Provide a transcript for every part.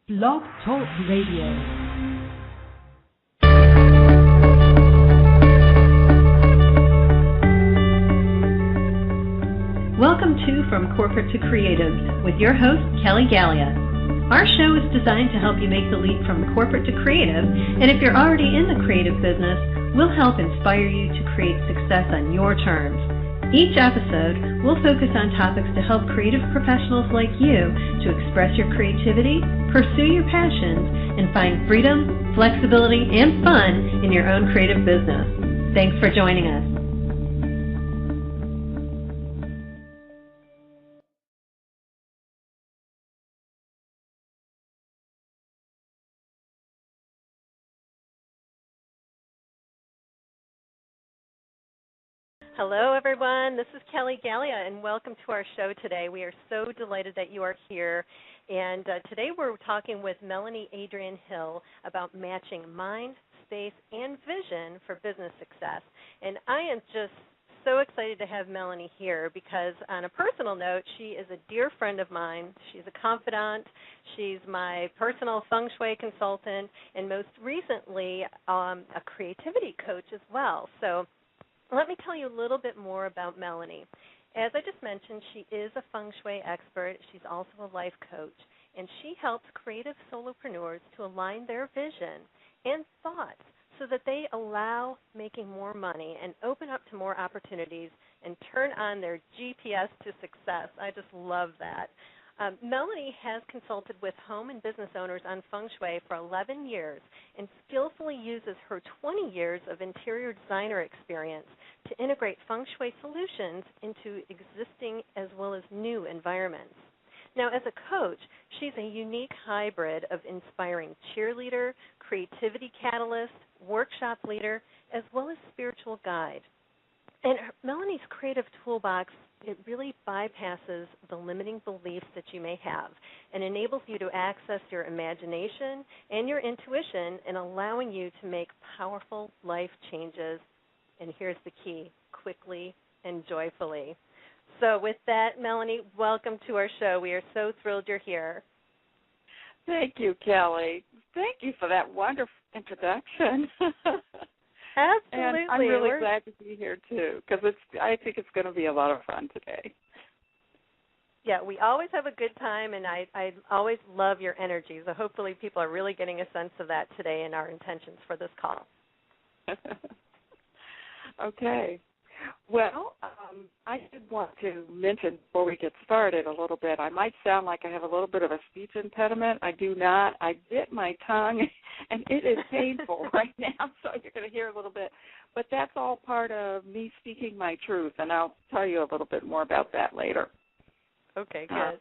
Blog Talk Radio. Welcome to From Corporate to Creative with your host, Kelly Gallia. Our show is designed to help you make the leap from corporate to creative, and if you're already in the creative business, we'll help inspire you to create success on your terms. Each episode, we'll focus on topics to help creative professionals like you to express your creativity, pursue your passions, and find freedom, flexibility, and fun in your own creative business. Thanks for joining us. Hello, everyone. This is Kelly Gallia, and welcome to our show today. We are so delighted that you are here. And today we're talking with Melanie Adrienne Hill about matching mind, space, and vision for business success. And I am just so excited to have Melanie here because on a personal note, she is a dear friend of mine. She's a confidant. She's my personal Feng Shui consultant, and most recently a creativity coach as well. So let me tell you a little bit more about Melanie. As I just mentioned, she is a Feng Shui expert. She's also a life coach, and she helps creative solopreneurs to align their vision and thoughts so that they allow making more money and open up to more opportunities and turn on their GPS to success. I just love that. Melanie has consulted with home and business owners on Feng Shui for 11 years and skillfully uses her 20 years of interior designer experience to integrate Feng Shui solutions into existing as well as new environments. Now, as a coach, she's a unique hybrid of inspiring cheerleader, creativity catalyst, workshop leader, as well as spiritual guide. And Melanie's creative toolbox, it really bypasses the limiting beliefs that you may have and enables you to access your imagination and your intuition in allowing you to make powerful life changes. And here's the key, quickly and joyfully. So with that, Melanie, welcome to our show. We are so thrilled you're here. Thank you, Kelly. Thank you for that wonderful introduction. Absolutely. And I'm really glad to be here, too, because I think it's going to be a lot of fun today. Yeah, we always have a good time, and I always love your energy. So hopefully people are really getting a sense of that today in our intentions for this call. Okay. Well, I did want to mention before we get started a little bit, I might sound like I have a little bit of a speech impediment. I do not. I bit my tongue, and it is painful right now, so you're going to hear a little bit. But that's all part of me speaking my truth, and I'll tell you a little bit more about that later. Okay, good.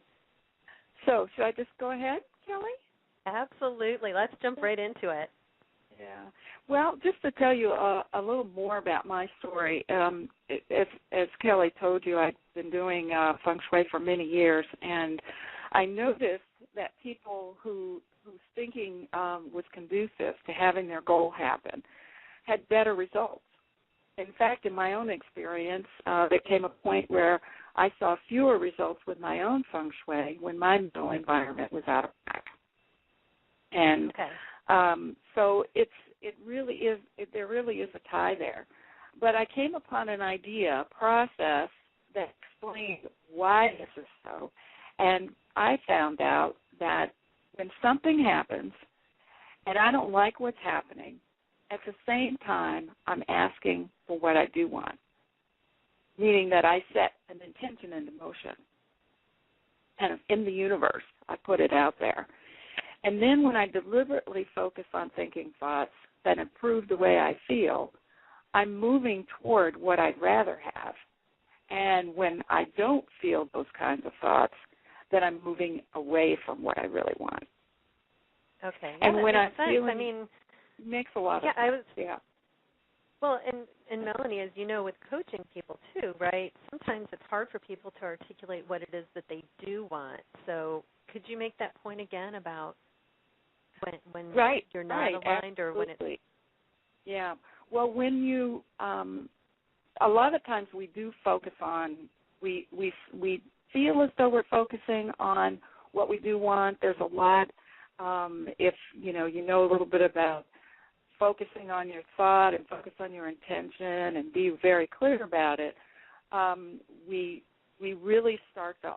So should I just go ahead, Kelly? Absolutely. Let's jump right into it. Yeah. Well, just to tell you a little more about my story, as Kelly told you, I've been doing Feng Shui for many years, and I noticed that people whose thinking was conducive to having their goal happen had better results. In fact, in my own experience, there came a point where I saw fewer results with my own Feng Shui when my mental environment was out of whack. And so there really is a tie there. But I came upon an idea, a process that explained why this is so, and I found out that when something happens and I don't like what's happening, at the same time I'm asking for what I do want, meaning that I set an intention into motion. And in the universe, I put it out there. And then when I deliberately focus on thinking thoughts that improve the way I feel, I'm moving toward what I'd rather have. And when I don't feel those kinds of thoughts, then I'm moving away from what I really want. Okay. And yeah, when I'm sense. feeling, I mean, it makes a lot of sense. Well, and Melanie, as you know, with coaching people too, right, sometimes it's hard for people to articulate what it is that they do want. So could you make that point again about when you're not aligned or when it's... Yeah. Well, when you a lot of times we do focus on, we feel as though we're focusing on what we do want. There's a lot if you know a little bit about focusing on your thought and focus on your intention and be very clear about it, we really start to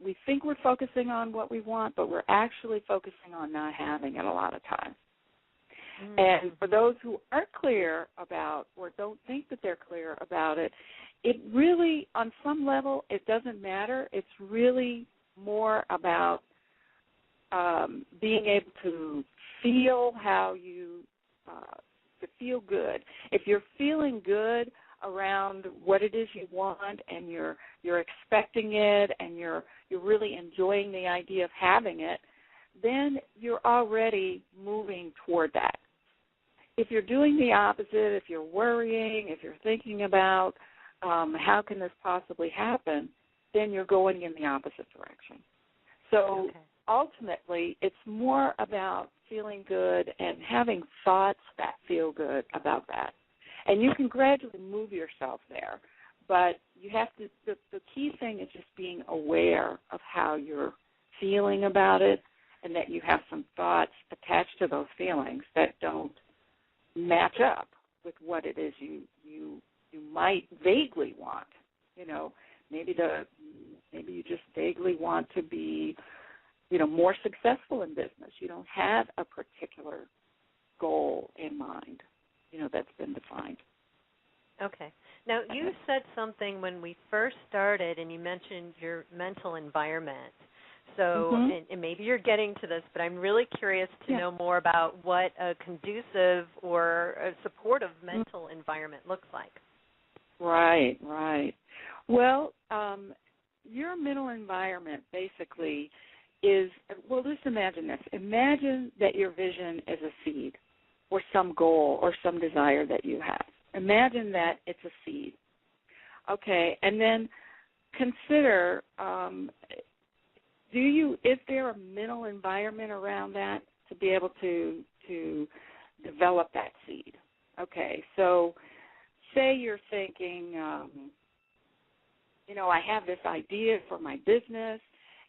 we think we're focusing on what we want, but we're actually focusing on not having it a lot of times. Mm-hmm. And for those who aren't clear about or don't think that they're clear about it, it really, on some level, it doesn't matter. It's really more about being able to feel how to feel good. If you're feeling good around what it is you want and you're expecting it and you're really enjoying the idea of having it, then you're already moving toward that. If you're doing the opposite, if you're worrying, if you're thinking about how can this possibly happen, then you're going in the opposite direction. So ultimately, it's more about feeling good and having thoughts that feel good about that. And you can gradually move yourself there, but you have to. The key thing is just being aware of how you're feeling about it, and that you have some thoughts attached to those feelings that don't match up with what it is you might vaguely want. Maybe you just vaguely want to be, more successful in business. You don't have a particular goal in mind, that's been defined. Okay. Now, you said something when we first started, and you mentioned your mental environment. So, and maybe you're getting to this, but I'm really curious to know more about what a conducive or a supportive mental environment looks like. Right. Well, your mental environment basically is, just imagine this. Imagine that your vision is a seed or some goal or some desire that you have. Imagine that it's a seed. Okay, and then consider, is there a mental environment around that to be able to develop that seed? Okay, so say you're thinking, I have this idea for my business,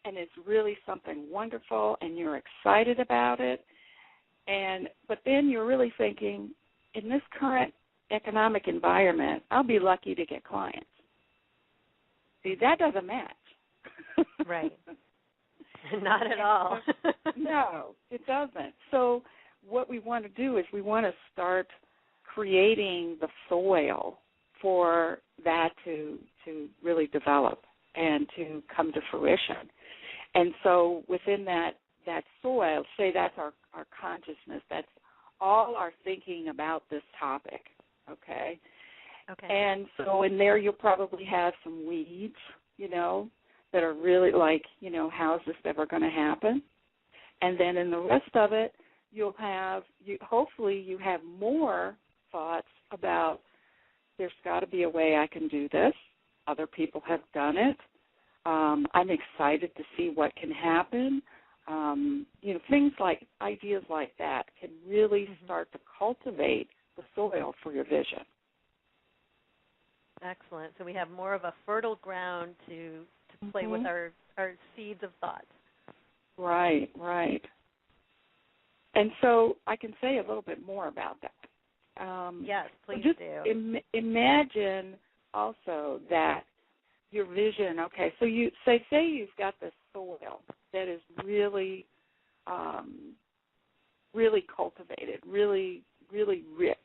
and it's really something wonderful, and you're excited about it, but then you're really thinking, in this current economic environment, I'll be lucky to get clients. See, that doesn't match. Right. Not at all. No, it doesn't. So what we want to do is we want to start creating the soil for that to really develop and to come to fruition. And so within that soil, say that's our consciousness, that's all our thinking about this topic, okay? And so in there you'll probably have some weeds, that are really like, how is this ever going to happen? And then in the rest of it, hopefully you have more thoughts about there's got to be a way I can do this. Other people have done it. I'm excited to see what can happen. Things like ideas like that can really start to cultivate the soil for your vision. Excellent. So we have more of a fertile ground to play with our seeds of thought. Right. And so I can say a little bit more about that. Yes, please do. Imagine also that your vision, okay, so you say you've got this soil that is really, really cultivated, really, really rich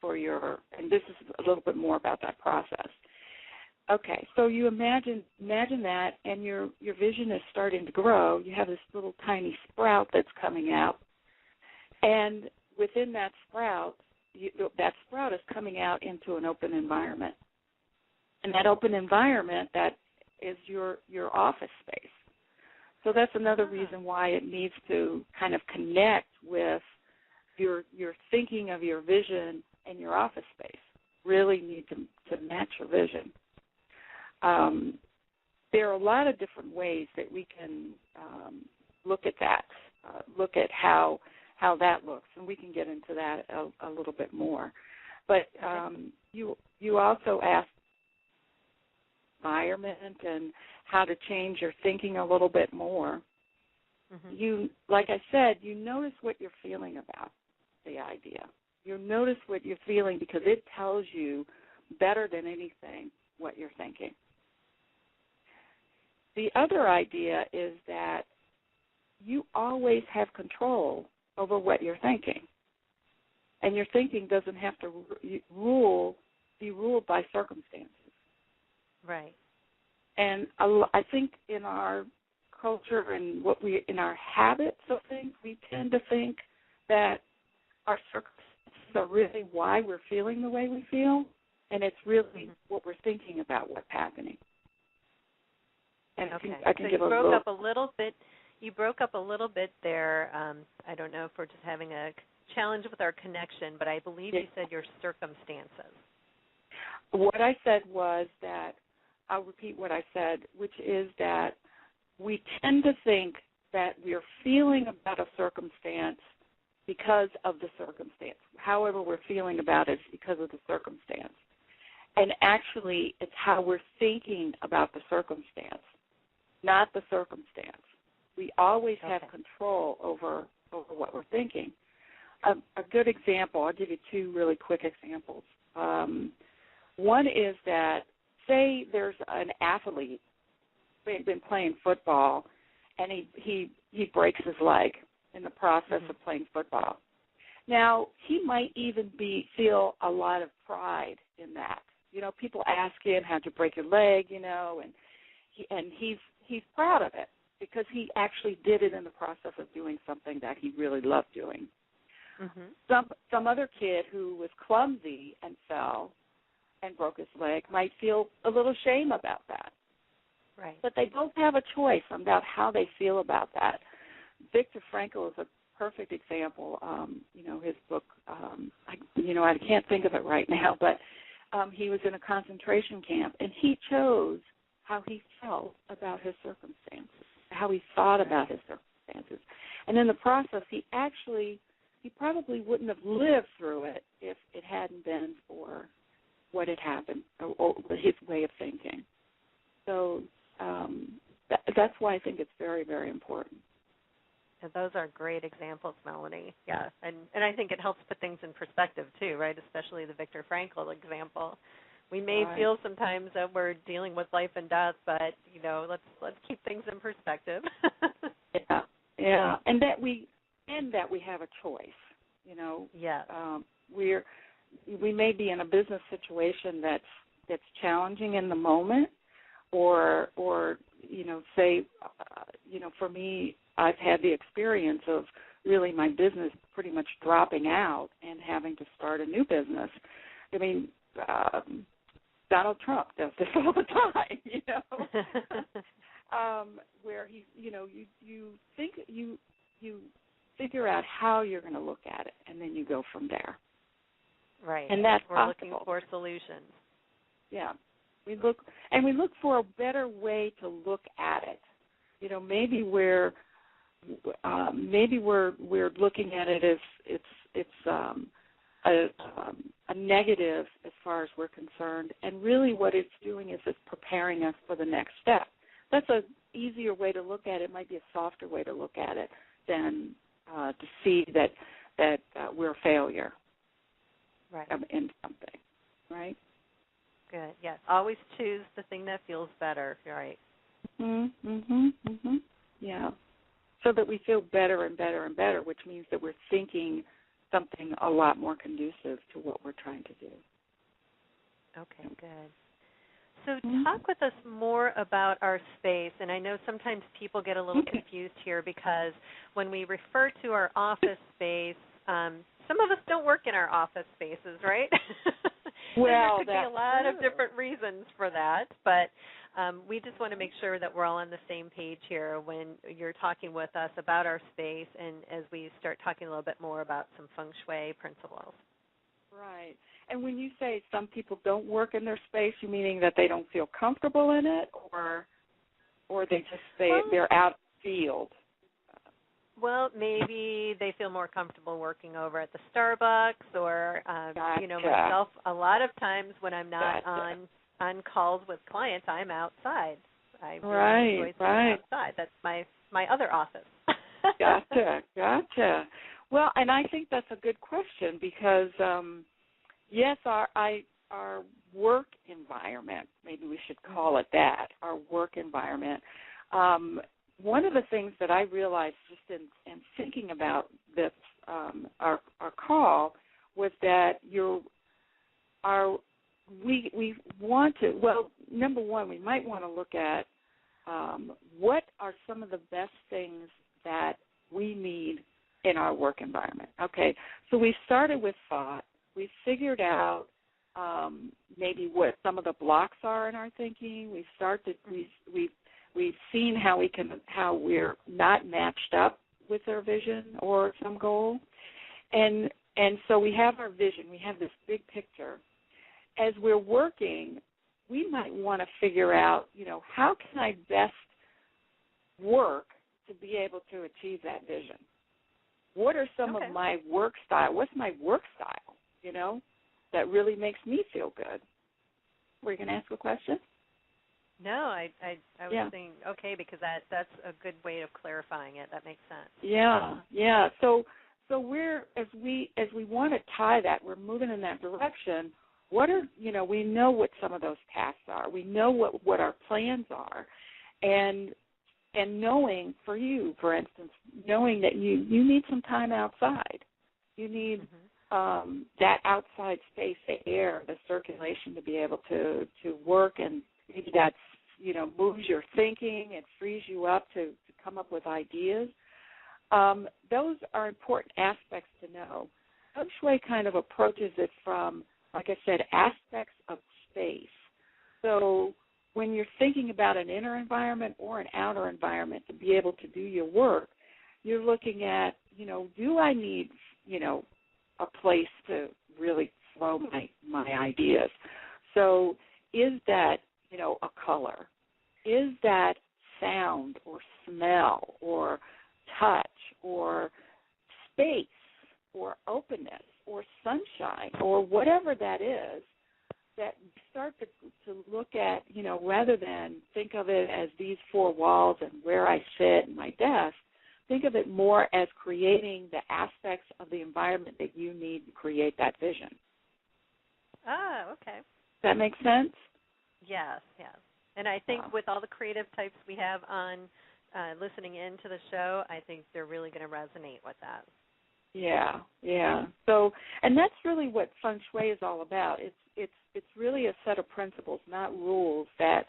for and this is a little bit more about that process. Okay, so you imagine that, and your vision is starting to grow. You have this little tiny sprout that's coming out, and within that sprout is coming out into an open environment. And that open environment, that is your office space. So that's another reason why it needs to kind of connect with your thinking of your vision and your office space. Really need to match your vision. There are a lot of different ways that we can look at that, look at how that looks, and we can get into that a little bit more. But you also asked environment and how to change your thinking a little bit more. you, like I said, you notice what you're feeling about the idea. You notice what you're feeling because it tells you better than anything what you're thinking. The other idea is that you always have control over what you're thinking. And your thinking doesn't have to be ruled by circumstances. Right. And I think in our culture and in our habits of things, we tend to think that our circumstances are really why we're feeling the way we feel, and it's really what we're thinking about what's happening. And okay. I can so give you a broke little, up a little bit. You broke up a little bit there. I don't know if we're just having a challenge with our connection, but I believe you said your circumstances. What I said was that, I'll repeat what I said, which is that we tend to think that we're feeling about a circumstance because of the circumstance. However we're feeling about it is because of the circumstance. And actually, it's how we're thinking about the circumstance, not the circumstance. We always have control over what we're thinking. A good example, I'll give you two really quick examples. One is that, say there's an athlete who's been playing football, and he breaks his leg in the process of playing football. Now, he might even feel a lot of pride in that. You know, people ask him, how'd you break your leg, you know, and he's proud of it because he actually did it in the process of doing something that he really loved doing. Some other kid who was clumsy and fell and broke his leg might feel a little shame about that. Right. But they both have a choice about how they feel about that. Viktor Frankl is a perfect example. You know, his book, I can't think of it right now, but he was in a concentration camp, and he chose how he felt about his circumstances, how he thought about his circumstances. And in the process, he probably wouldn't have lived through it if it hadn't been for what had happened or his way of thinking. So that's why I think it's very, very important. And those are great examples, Melanie. Yeah, and I think it helps put things in perspective too, right? Especially the Viktor Frankl example. We may feel sometimes that we're dealing with life and death, but you know, let's keep things in perspective. Yeah, and that we have a choice. You know, we may be in a business situation that's challenging in the moment, or you know, say, you know, for me, I've had the experience of really my business pretty much dropping out and having to start a new business. I mean, Donald Trump does this all the time, you know, where he, you know, you think you figure out how you're going to look at it, and then you go from there. Right. And that's we're possible. Looking for solutions. Yeah. We look for a better way to look at it. You know, maybe we're looking at it as it's a negative as far as we're concerned, and really what it's doing is it's preparing us for the next step. That's an easier way to look at it. It might be a softer way to look at it than to see that we're a failure in something, right? Good. Yes. Always choose the thing that feels better. Right. Yeah. So that we feel better and better and better, which means that we're thinking something a lot more conducive to what we're trying to do. Okay, good. So talk with us more about our space. And I know sometimes people get a little confused here because when we refer to our office space, some of us don't work in our office spaces, right? Well, there could be a lot of different reasons for that, but we just want to make sure that we're all on the same page here when you're talking with us about our space and as we start talking a little bit more about some Feng Shui principles. Right. And when you say some people don't work in their space, you meaning that they don't feel comfortable in it, or they just say they're out of the field? Well, maybe they feel more comfortable working over at the Starbucks, or you know, myself. A lot of times when I'm not on calls with clients, I'm outside. I really enjoy sitting outside. That's my other office. Gotcha. Well, and I think that's a good question because, yes, our work environment, maybe we should call it that, our work environment. One of the things that I realized just in thinking about this, our call, was that we want to, well, number one, we might want to look at what are some of the best things that we need in our work environment. Okay, so we started with thought. We figured out maybe what some of the blocks are in our thinking. We've seen how we're not matched up with our vision or some goal, and so we have our vision. We have this big picture. As we're working, we might want to figure out, how can I best work to be able to achieve that vision? What are some of my work style? What's my work style, that really makes me feel good? Were you going to ask a question? No, I was saying, because that's a good way of clarifying it. That makes sense. Yeah. So we're, as we want to tie that, we're moving in that direction. What are, we know what some of those tasks are. We know what our plans are. And knowing, for you, for instance, knowing that you need some time outside. You need that outside space, the air, the circulation to be able to work, and maybe that's, moves your thinking, it frees you up to come up with ideas. Those are important aspects to know. Feng Shui kind of approaches it from, like I said, aspects of space. So when you're thinking about an inner environment or an outer environment to be able to do your work, you're looking at, do I need, a place to really flow my ideas? So is that, a color? Is that sound or smell or touch or space or openness or sunshine or whatever that is, that start to look at, rather than think of it as these four walls and where I sit and my desk, think of it more as creating the aspects of the environment that you need to create that vision. Ah, okay. Does that make sense? Yes. And I think with all the creative types we have on listening in to the show, I think they're really going to resonate with that. Yeah. So, and that's really what Feng Shui is all about. It's really a set of principles, not rules, that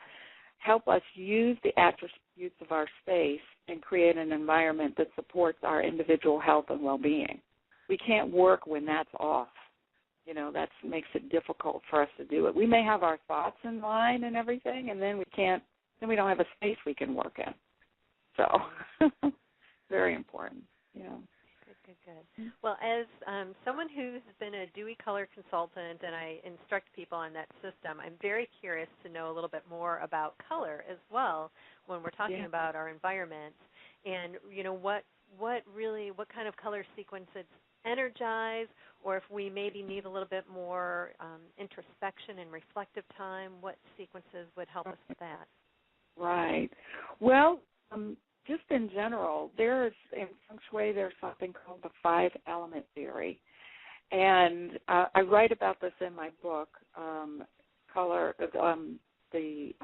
help us use the attributes of our space and create an environment that supports our individual health and well-being. We can't work when that's off. That makes it difficult for us to do it. We may have our thoughts in line and everything, and then we don't have a space we can work in. So, very important. Yeah. Good. Well, as someone who's been a Dewey Color consultant and I instruct people on that system, I'm very curious to know a little bit more about color as well when we're talking about our environment, and what kind of color sequences energize, or if we maybe need a little bit more introspection and reflective time, what sequences would help us with that? Right. Well, just in general, in Feng Shui, there's something called the 5-element theory. And I write about this in my book, the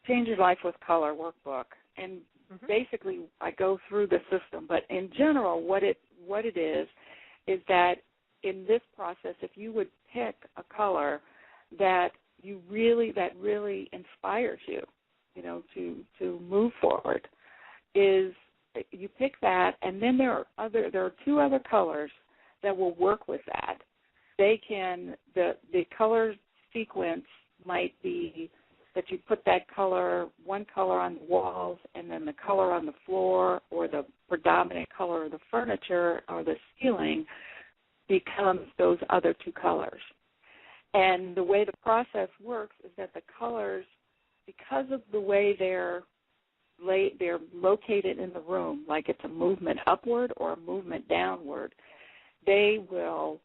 Change Your Life with Color workbook. And basically I go through the system. But in general, what it is that in this process, if you would pick a color that really inspires you, to move forward, is you pick that, and then there are two other colors that will work with that. They can, the color sequence might be that you put that color, one color on the walls, and then the color on the floor, or the predominant color of the furniture or the ceiling becomes those other two colors. And the way the process works is that the colors, because of the way they're located in the room, like it's a movement upward or a movement downward, they will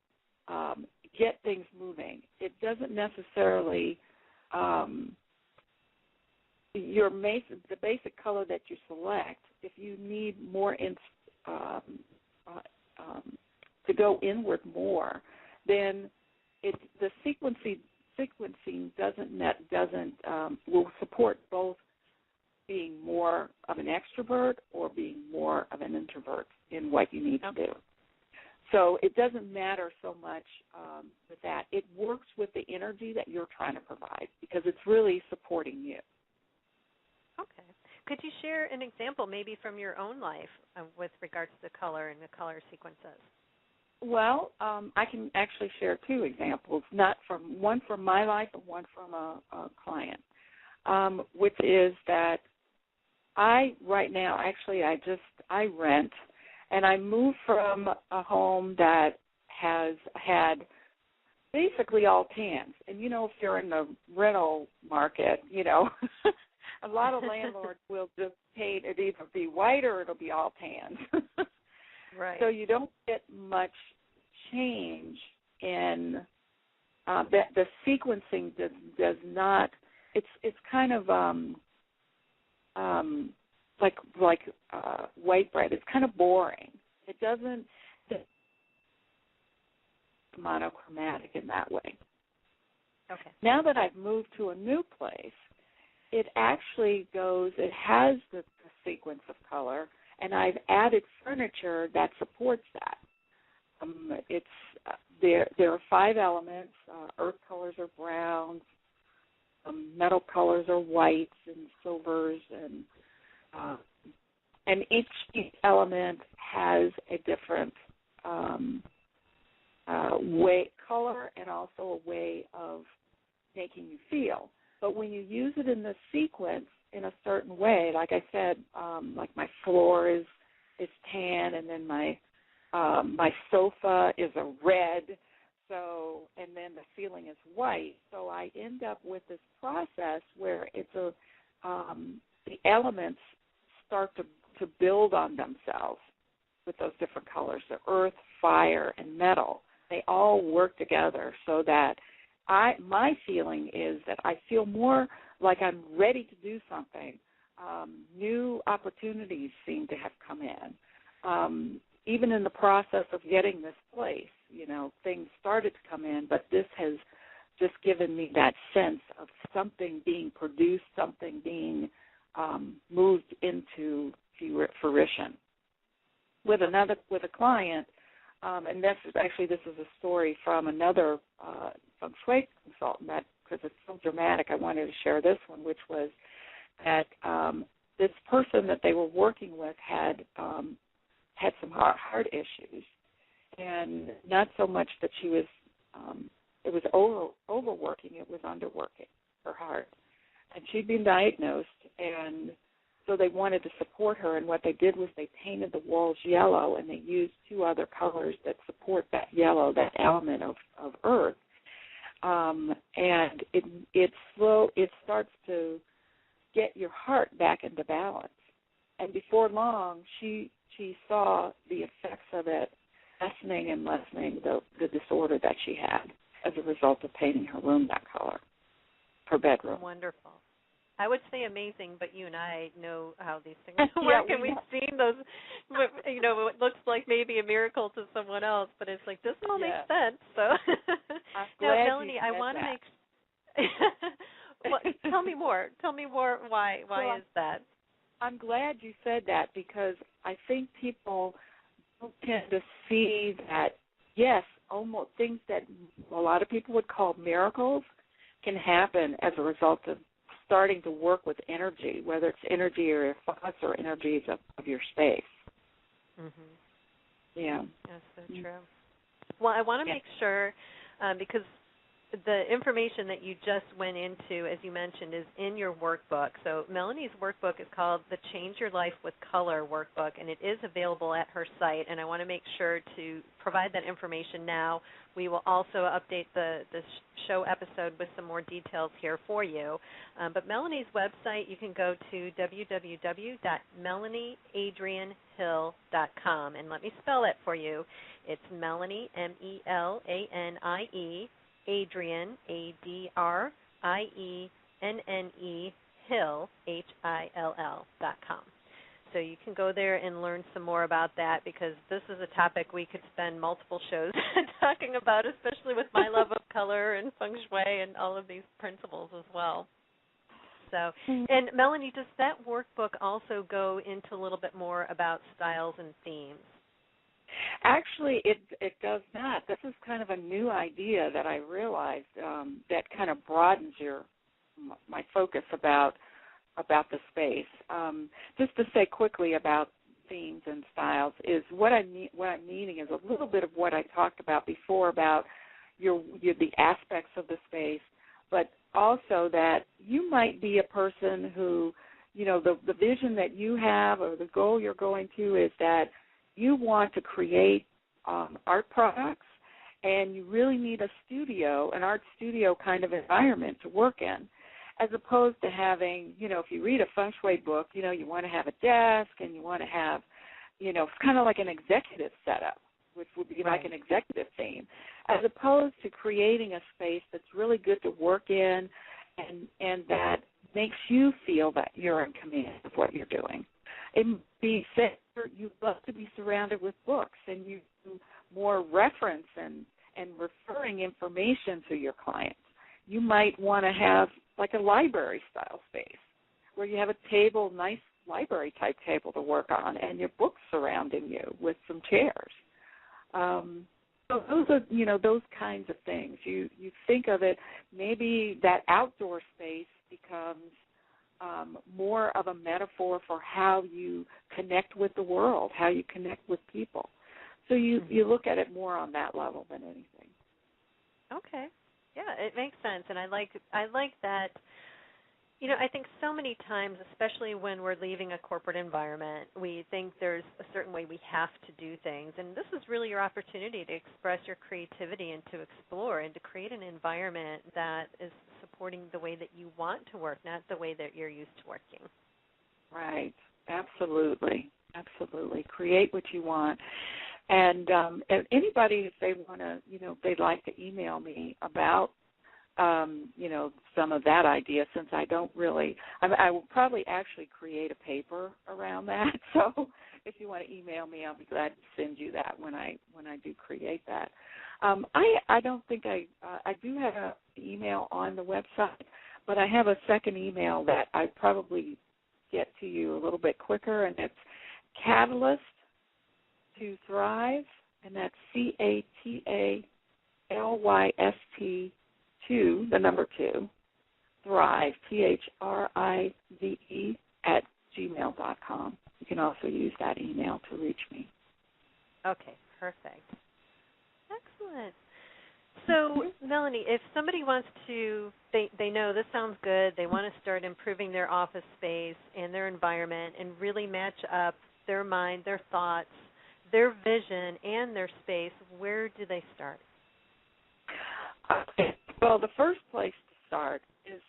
get things moving. It doesn't necessarily the basic color that you select, if you need more to go inward more, then the sequencing will support both being more of an extrovert or being more of an introvert in what you need to do. So it doesn't matter so much with that. It works with the energy that you're trying to provide because it's really supporting you. Okay. Could you share an example maybe from your own life with regards to the color and the color sequences? Well, I can actually share two examples, one from my life and one from a client, which is that I rent, and I moved from a home that has had basically all tans. And, if you're in the rental market, a lot of landlords will just paint it either be white or it'll be all tans. Right. So you don't get much change in the sequencing does not. It's kind of like white bread. It's kind of boring. It doesn't. It's monochromatic in that way. Okay. Now that I've moved to a new place, it actually has the sequence of color, and I've added furniture that supports that. There are 5 elements. Earth colors are browns, metal colors are whites and silvers, and each element has a different color and also a way of making you feel. But when you use it in the sequence in a certain way, like I said, like my floor is tan, and then my sofa is a red, and then the ceiling is white. So I end up with this process where it's the elements start to build on themselves with those different colors, the earth, fire, and metal. They all work together so that my feeling is that I feel more like I'm ready to do something. New opportunities seem to have come in. Even in the process of getting this place, things started to come in, but this has just given me that sense of something being produced, something being moved into fruition. With a client, and this is a story from another Feng Shui consultant, because it's so dramatic, I wanted to share this one, which was that this person that they were working with had some heart issues, and not so much that she was, it was overworking, it was underworking her heart. And she'd been diagnosed, and so they wanted to support her, and what they did was they painted the walls yellow, and they used 2 other colors that support that yellow, that element of earth. And it starts to get your heart back into balance. And before long, she saw the effects of it lessening the disorder that she had as a result of painting her room that color, her bedroom. Wonderful. I would say amazing, but you and I know how these things work, and we've seen those, it looks like maybe a miracle to someone else, but it's like, this all makes sense. So now, Melanie, I want to tell me more. Tell me more why is that? I'm glad you said that, because I think people don't tend to see that, yes, almost things that a lot of people would call miracles can happen as a result of starting to work with energy, whether it's energy or your thoughts or energies of your space. Mm-hmm. Yeah. That's so true. Well, I want to make sure, because the information that you just went into, as you mentioned, is in your workbook. So Melanie's workbook is called the Change Your Life with Color workbook, and it is available at her site, and I want to make sure to provide that information now. We will also update the show episode with some more details here for you. But Melanie's website, you can go to www.melanieadriennehill.com, and let me spell it for you. It's Melanie, Melanie, Adrienne, Adrienne, Hill, HILL.com. So you can go there and learn some more about that, because this is a topic we could spend multiple shows talking about, especially with my love of color and Feng Shui and all of these principles as well. So, and Melanie, does that workbook also go into a little bit more about styles and themes? Actually, it does not. This is kind of a new idea that I realized that kind of broadens my focus about the space. Just to say quickly about themes and styles is what I'm meaning is a little bit of what I talked about before about the aspects of the space, but also that you might be a person who, the vision that you have or the goal you're going to is that you want to create art products, and you really need an art studio kind of environment to work in, as opposed to having, if you read a Feng Shui book, you want to have a desk and you want to have, kind of like an executive setup, which would be like an executive theme, as opposed to creating a space that's really good to work in and that makes you feel that you're in command of what you're doing. It would be said you'd love to be surrounded with books and you do more reference and referring information to your clients. You might want to have like a library-style space where you have a table, nice library-type table to work on, and your books surrounding you with some chairs. So those are, those kinds of things. You think of it, maybe that outdoor space becomes more of a metaphor for how you connect with the world, how you connect with people. So you look at it more on that level than anything. Okay. Yeah, it makes sense, and I like that. I think so many times, especially when we're leaving a corporate environment, we think there's a certain way we have to do things, and this is really your opportunity to express your creativity and to explore and to create an environment that is supporting the way that you want to work, not the way that you're used to working. Right. Absolutely. Absolutely. Create what you want. And anybody, if they want to, they'd like to email me about, some of that idea, since I don't really, I will probably actually create a paper around that. So if you want to email me, I'll be glad to send you that when I do create that. I don't think I do have an email on the website, but I have a second email that I probably get to you a little bit quicker, and it's Catalyst to Thrive, and that's CATALYST 2, the number 2, Thrive, THRIVE @gmail.com. You can also use that email to reach me. Okay, perfect. Excellent. So, Melanie, if somebody wants to, they know this sounds good, they want to start improving their office space and their environment and really match up their mind, their thoughts, their vision, and their space, where do they start? Okay. Well, the first place to start is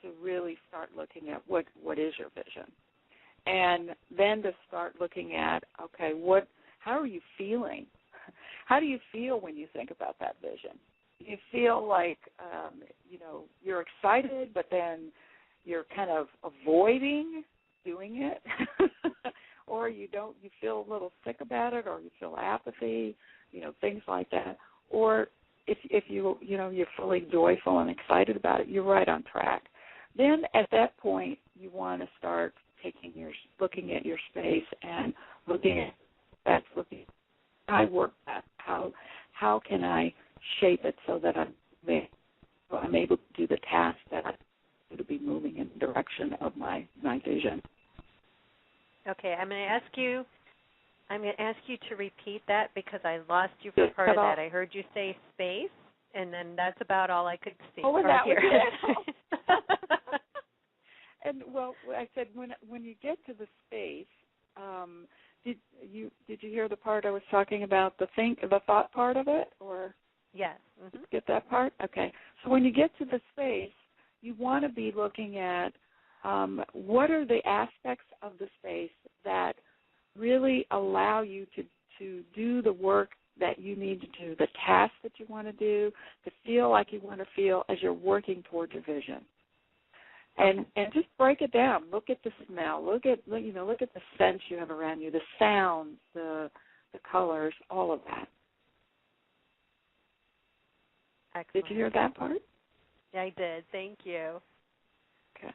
to really start looking at what is your vision, and then to start looking at, okay, how are you feeling? How do you feel when you think about that vision? Do you feel like, you're excited, but then you're kind of avoiding doing it? Or you feel a little sick about it, or you feel apathy, things like that. Or if you're fully joyful and excited about it, you're right on track. Then at that point, you want to start looking at your space and looking at I work at how can I shape it so that I'm able to do the task that I need to be moving in the direction of my vision. Okay, I'm going to ask you to repeat that because I lost you for part of that. I heard you say space, and then that's about all I could see from here. And well, I said when you get to the space, did you hear the part I was talking about, the thought part of it, or? Yes. Mm-hmm. Get that part? Okay. So when you get to the space, you want to be looking at what are the aspects of the space that really allow you to do the work that you need to do, the tasks that you want to do, to feel like you want to feel as you're working towards your vision. And just break it down. Look at the smell. Look at the scents you have around you, the sounds, the colors, all of that. Excellent. Did you hear that part? Yeah, I did. Thank you. Okay.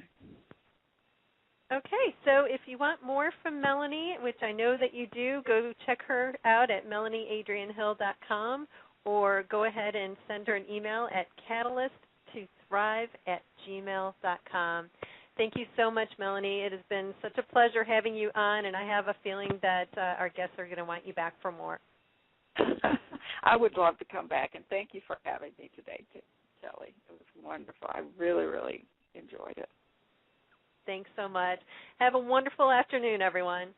Okay, so if you want more from Melanie, which I know that you do, go check her out at melanieadriennehill.com, or go ahead and send her an email at catalysttothrive@gmail.com. Thank you so much, Melanie. It has been such a pleasure having you on, and I have a feeling that our guests are going to want you back for more. I would love to come back, and thank you for having me today, Kelly. It was wonderful. I really, really enjoyed it. Thanks so much. Have a wonderful afternoon, everyone.